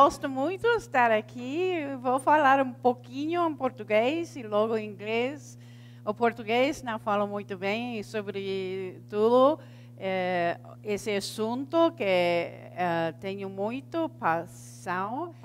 gosto muito de estar aqui. Eu vou falar um pouquinho em português e logo em inglês. O português não falo muito bem, e sobre tudo esse assunto que tenho muito paixão,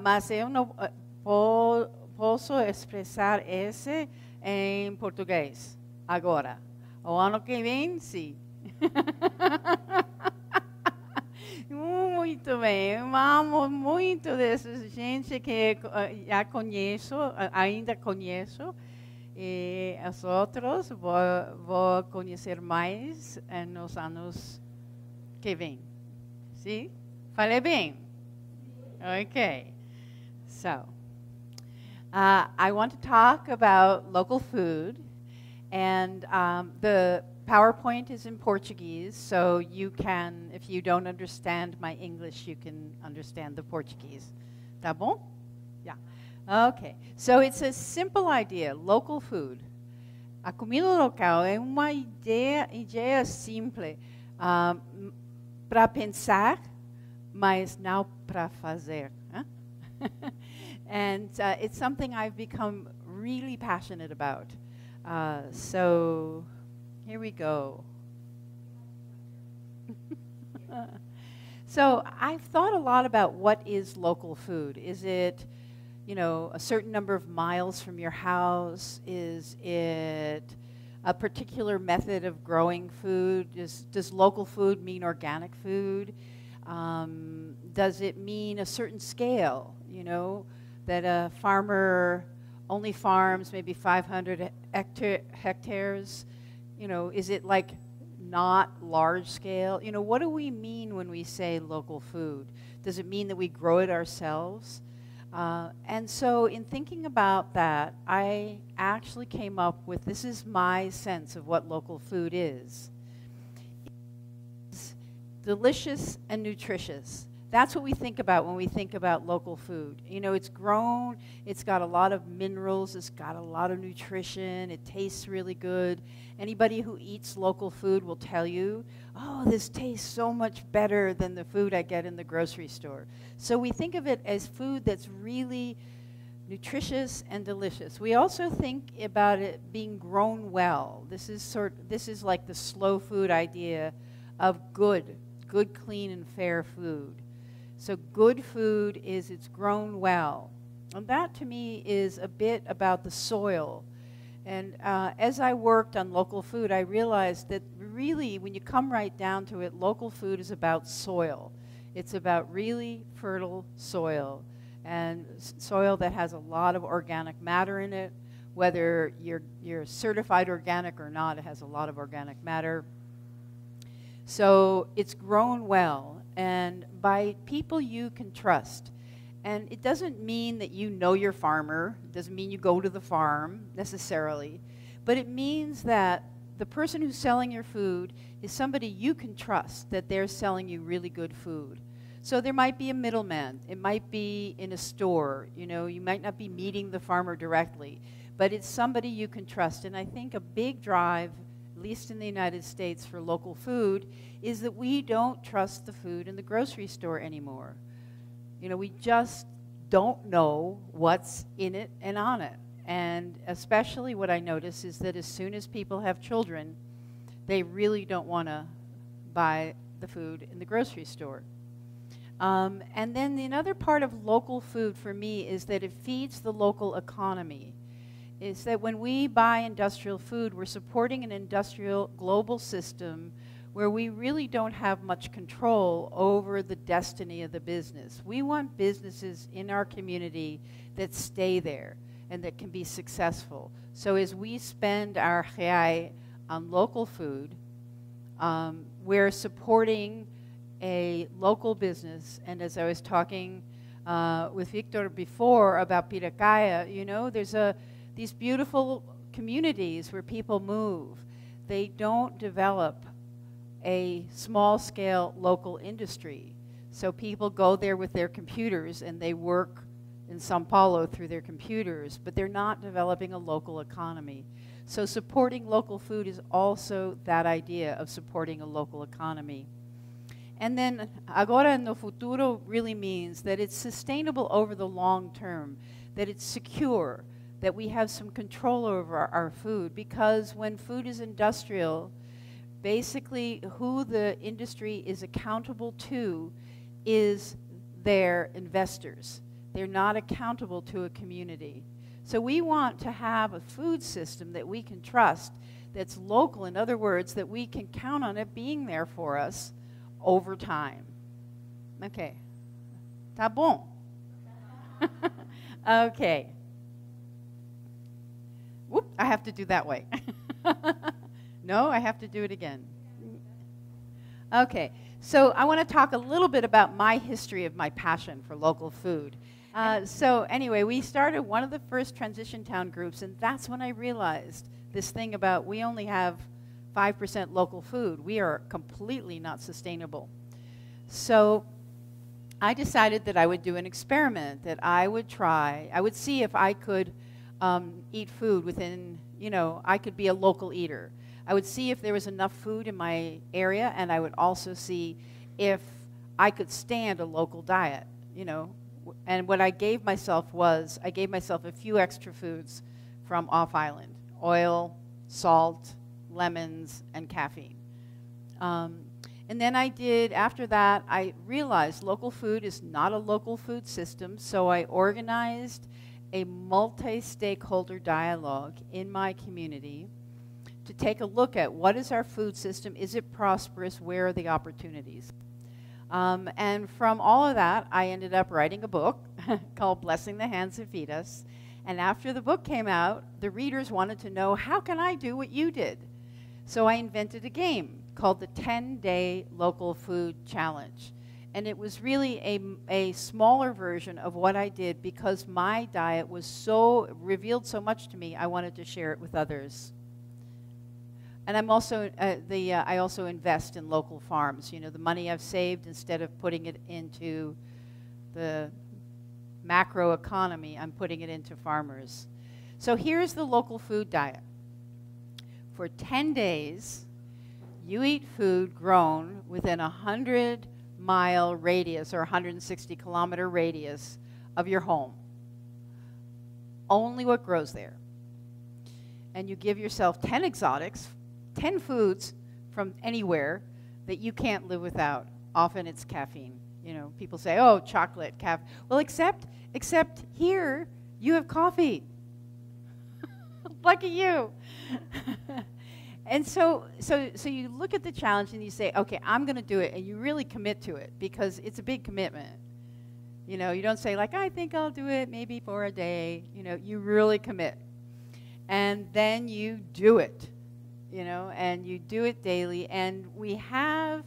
mas eu não posso expressar esse em português agora. O ano que vem, sim. Muito bem, eu amo muito dessa gente que já conheço, ainda conheço, e os outros vou conhecer mais nos anos que vêm. Sim? Falei bem? Okay. So, I want to talk about local food, and the PowerPoint is in Portuguese, so you can, if you don't understand my English, you can understand the Portuguese. Tá bom? Yeah. Okay. So it's a simple idea, local food. A comida local é uma ideia simples para pensar, mas não para fazer. Huh? And it's something I've become really passionate about. So here we go. So I've thought a lot about what is local food. Is it, you know, a certain number of miles from your house? Is it a particular method of growing food? Does local food mean organic food? Does it mean a certain scale, you know, that a farmer only farms maybe 500 hectares? You know, is it like not large scale? You know, what do we mean when we say local food? Does it mean that we grow it ourselves? And so in thinking about that, I actually came up with, this is my sense of what local food is. It's delicious and nutritious. That's what we think about when we think about local food. You know, it's grown, it's got a lot of minerals, it's got a lot of nutrition, it tastes really good. Anybody who eats local food will tell you, oh, this tastes so much better than the food I get in the grocery store. So we think of it as food that's really nutritious and delicious. We also think about it being grown well. This is like the slow food idea of good, clean, and fair food. So good food is it's grown well. And that to me is a bit about the soil. And as I worked on local food, I realized that really, when you come right down to it, local food is about soil. It's about really fertile soil, and soil that has a lot of organic matter in it. Whether you're certified organic or not, it has a lot of organic matter. So it's grown well, and by people you can trust. And it doesn't mean that you know your farmer. It doesn't mean you go to the farm necessarily. But it means that the person who's selling your food is somebody you can trust, that they're selling you really good food. So there might be a middleman. It might be in a store. You know, you might not be meeting the farmer directly. But it's somebody you can trust. And I think a big drive, at least in the United States, for local food is that we don't trust the food in the grocery store anymore. You know, we just don't know what's in it and on it. And especially what I notice is that as soon as people have children, they really don't want to buy the food in the grocery store. And then another part of local food for me is that it feeds the local economy. Is that when we buy industrial food, we're supporting an industrial global system where we really don't have much control over the destiny of the business. We want businesses in our community that stay there and that can be successful. So as we spend our reais on local food, we're supporting a local business. And as I was talking with Victor before about Piracaia, you know, there's these beautiful communities where people move. They don't develop a small-scale local industry. So people go there with their computers and they work in São Paulo through their computers, but they're not developing a local economy. So supporting local food is also that idea of supporting a local economy. And then agora no futuro really means that it's sustainable over the long term, that it's secure, that we have some control over our food, because when food is industrial, basically who the industry is accountable to is their investors. They're not accountable to a community. So we want to have a food system that we can trust, that's local, in other words, that we can count on it being there for us over time. Okay. Tá bom. Okay. Whoop, I have to do that way. No, I have to do it again. Okay, so I want to talk a little bit about my history of my passion for local food. So anyway, we started one of the first transition town groups, and that's when I realized this thing about we only have 5% local food. We are completely not sustainable. So I decided that I would do an experiment, that I would see if I could eat food within, I could be a local eater. I would see if there was enough food in my area, and I would also see if I could stand a local diet, And what I gave myself was, I gave myself a few extra foods from off-island: oil, salt, lemons, and caffeine. And then after that, I realized local food is not a local food system, so I organized a multi-stakeholder dialogue in my community to take a look at what is our food system, is it prosperous, where are the opportunities? And from all of that, I ended up writing a book called Blessing the Hands That Feed Us. And after the book came out, the readers wanted to know, how can I do what you did? So I invented a game called the 10-Day Local Food Challenge. And it was really a smaller version of what I did, because my diet revealed so much to me, I wanted to share it with others. And I'm also, I also invest in local farms. The money I've saved, instead of putting it into the macro economy, I'm putting it into farmers. So here's the local food diet. For 10 days, you eat food grown within a 100-mile radius or 160-kilometer radius of your home. Only what grows there. And you give yourself 10 exotics, 10 foods from anywhere that you can't live without. Often it's caffeine. People say, oh, chocolate, caffeine. Well, except here, you have coffee. Lucky you. And so you look at the challenge and you say, okay, I'm going to do it, and you really commit to it, because it's a big commitment. You don't say, like, I think I'll do it maybe for a day. You really commit. And then you do it. And you do it daily. And we have,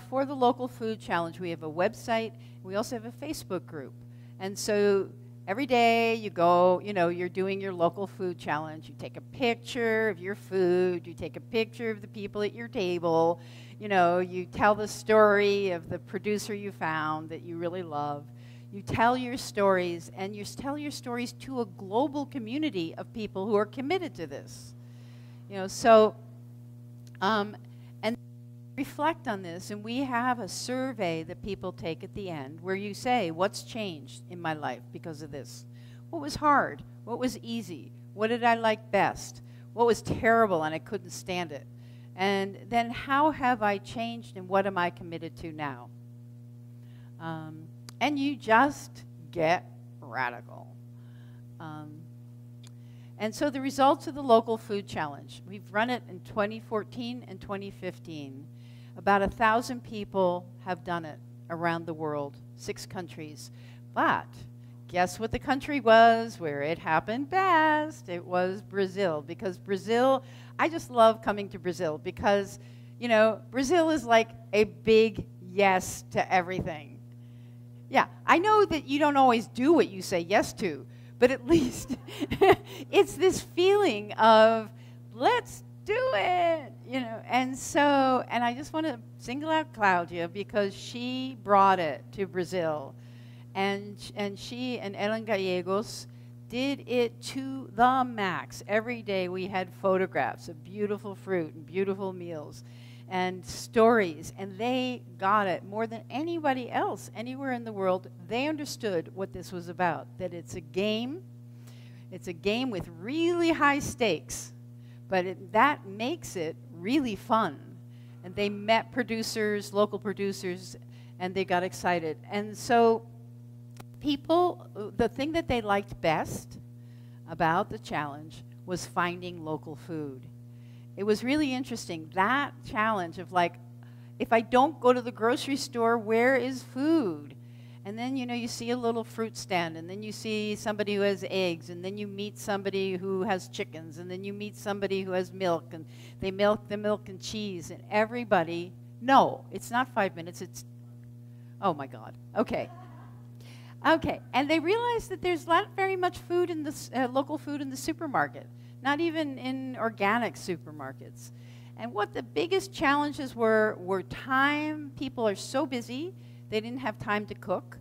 for the Local Food Challenge, we have a website. We also have a Facebook group. And so every day you go, you're doing your local food challenge. You take a picture of your food. You take a picture of the people at your table. You tell the story of the producer you found that you really love. You tell your stories, and you tell your stories to a global community of people who are committed to this. And reflect on this, and we have a survey that people take at the end where you say, what's changed in my life because of this? What was hard? What was easy? What did I like best? What was terrible and I couldn't stand it? And then how have I changed, and what am I committed to now? And you just get radical. And so the results of the Local Food Challenge, we've run it in 2014 and 2015. About 1,000 people have done it around the world, 6 countries. But guess what the country was where it happened best? It was Brazil, because Brazil, I just love coming to Brazil, because, Brazil is like a big yes to everything. Yeah, I know that you don't always do what you say yes to, but at least it's this feeling of, let's do it, and I just want to single out Claudia, because she brought it to Brazil, and she and Ellen Gallegos did it to the max. Every day we had photographs of beautiful fruit and beautiful meals, and stories, and they got it more than anybody else anywhere in the world. They understood what this was about, that it's a game with really high stakes, but that makes it really fun. And they met producers, local producers, and they got excited. And so people, the thing that they liked best about the challenge was finding local food. It was really interesting, that challenge of like, if I don't go to the grocery store, where is food? And then, you know, you see a little fruit stand, and then you see somebody who has eggs, and then you meet somebody who has chickens, and then you meet somebody who has milk, and they milk the milk and cheese, and everybody, no, it's not 5 minutes, it's, oh my God, okay. Okay, and they realized that there's not very much food in the local food in the supermarket, not even in organic supermarkets. And what the biggest challenges were time. People are so busy, they didn't have time to cook.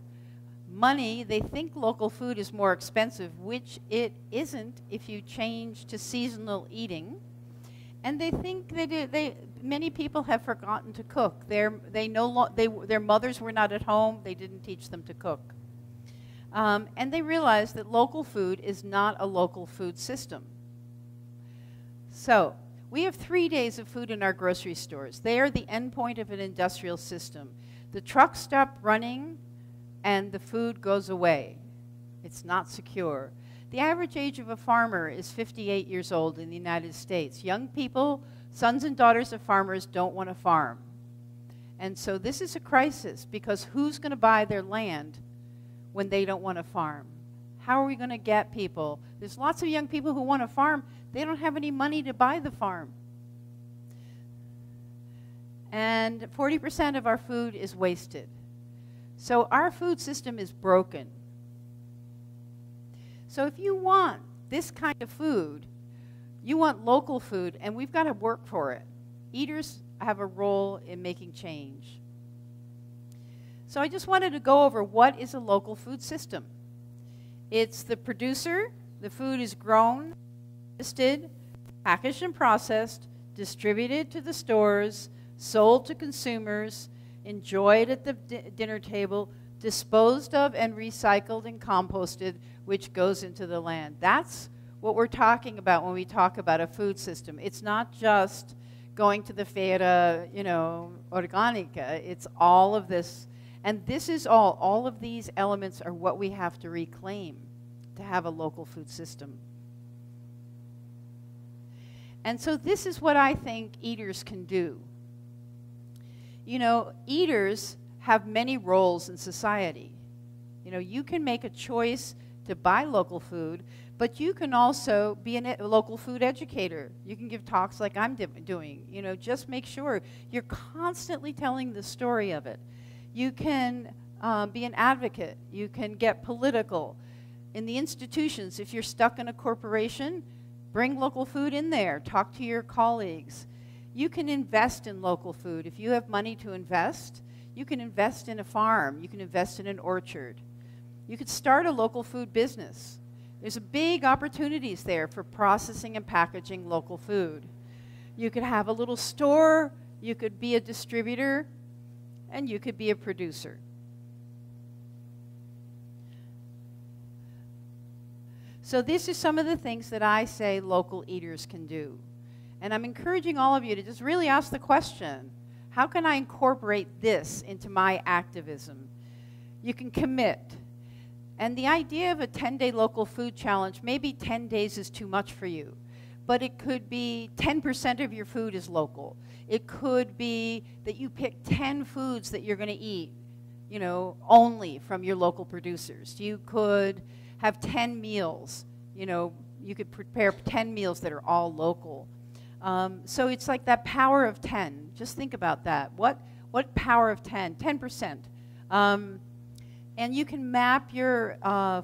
Money, they think local food is more expensive, which it isn't if you change to seasonal eating. And they think that many people have forgotten to cook. Their mothers were not at home, they didn't teach them to cook. And they realized that local food is not a local food system. So, we have 3 days of food in our grocery stores. They are the end point of an industrial system. The trucks stop running and the food goes away. It's not secure. The average age of a farmer is 58 years old in the United States. Young people, sons and daughters of farmers, don't want to farm. And so this is a crisis, because who's going to buy their land when they don't want to farm? How are we going to get people? There's lots of young people who want to farm. They don't have any money to buy the farm. And 40% of our food is wasted. So our food system is broken. So if you want this kind of food, you want local food, and we've got to work for it. Eaters have a role in making change. So I just wanted to go over what is a local food system. It's the producer, the food is grown, harvested, packaged and processed, distributed to the stores, sold to consumers, enjoyed at the dinner table, disposed of and recycled and composted, which goes into the land. That's what we're talking about when we talk about a food system. It's not just going to the feira, you know, orgânica. It's all of this. And this is all of these elements are what we have to reclaim to have a local food system. And so this is what I think eaters can do. You know, eaters have many roles in society. You know, you can make a choice to buy local food, but you can also be a local food educator. You can give talks like I'm doing. You know, just make sure you're constantly telling the story of it. You can be an advocate. You can get political. In the institutions, if you're stuck in a corporation, bring local food in there. Talk to your colleagues. You can invest in local food. If you have money to invest, you can invest in a farm. You can invest in an orchard. You could start a local food business. There's big opportunities there for processing and packaging local food. You could have a little store. You could be a distributor. And you could be a producer. So these are some of the things that I say local eaters can do. And I'm encouraging all of you to just really ask the question, how can I incorporate this into my activism? You can commit. And the idea of a 10-day local food challenge, maybe 10 days is too much for you. But it could be 10% of your food is local. It could be that you pick 10 foods that you're going to eat, you know, only from your local producers. You could have 10 meals. You know, you could prepare 10 meals that are all local. So it's like that power of 10. Just think about that. What power of 10? 10%. And you can map your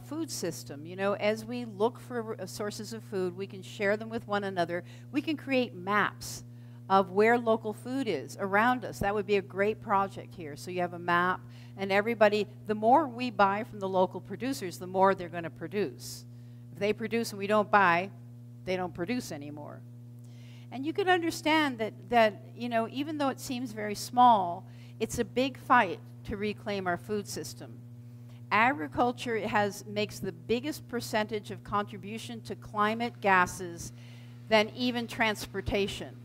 food system. You know, as we look for sources of food, we can share them with one another. We can create maps of where local food is around us. That would be a great project here. So you have a map, and everybody, the more we buy from the local producers, the more they're going to produce. If they produce and we don't buy, they don't produce anymore. And you could understand that, you know, even though it seems very small, it's a big fight to reclaim our food system. Agriculture makes the biggest percentage of contribution to climate gases than even transportation.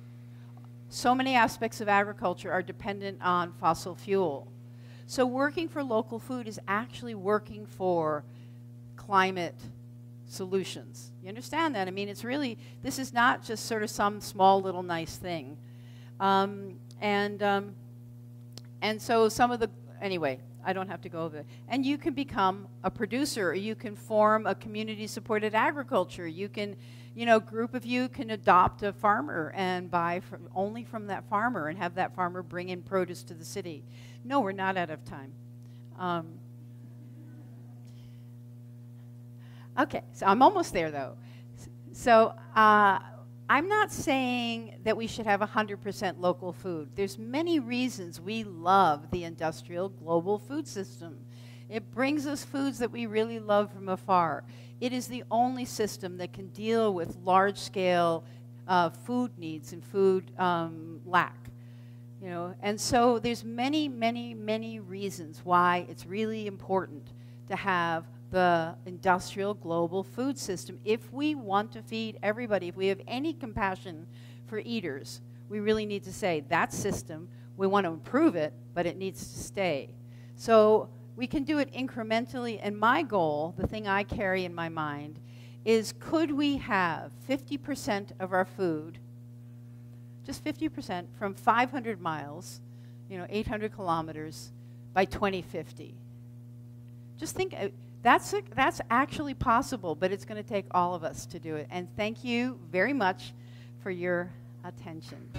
So many aspects of agriculture are dependent on fossil fuel. So working for local food is actually working for climate solutions. You understand that? I mean, it's really, this is not just sort of some small little nice thing. And so some of the, anyway, I don't have to go over it. And you can become a producer, or you can form a community-supported agriculture. You can, you know, a group of you can adopt a farmer and buy only from that farmer and have that farmer bring in produce to the city. No, we're not out of time. Okay, so I'm almost there, though. So I'm not saying that we should have 100% local food. There's many reasons we love the industrial global food system. It brings us foods that we really love from afar. It is the only system that can deal with large-scale food needs and food lack. You know, and so there's many, many, many reasons why it's really important to have the industrial global food system. If we want to feed everybody, if we have any compassion for eaters, we really need to say that system, we want to improve it, but it needs to stay. So we can do it incrementally, and my goal, the thing I carry in my mind, is could we have 50% of our food, just 50%, from 500 miles, you know, 800 kilometers, by 2050? Just think, that's actually possible, but it's going to take all of us to do it. And thank you very much for your attention.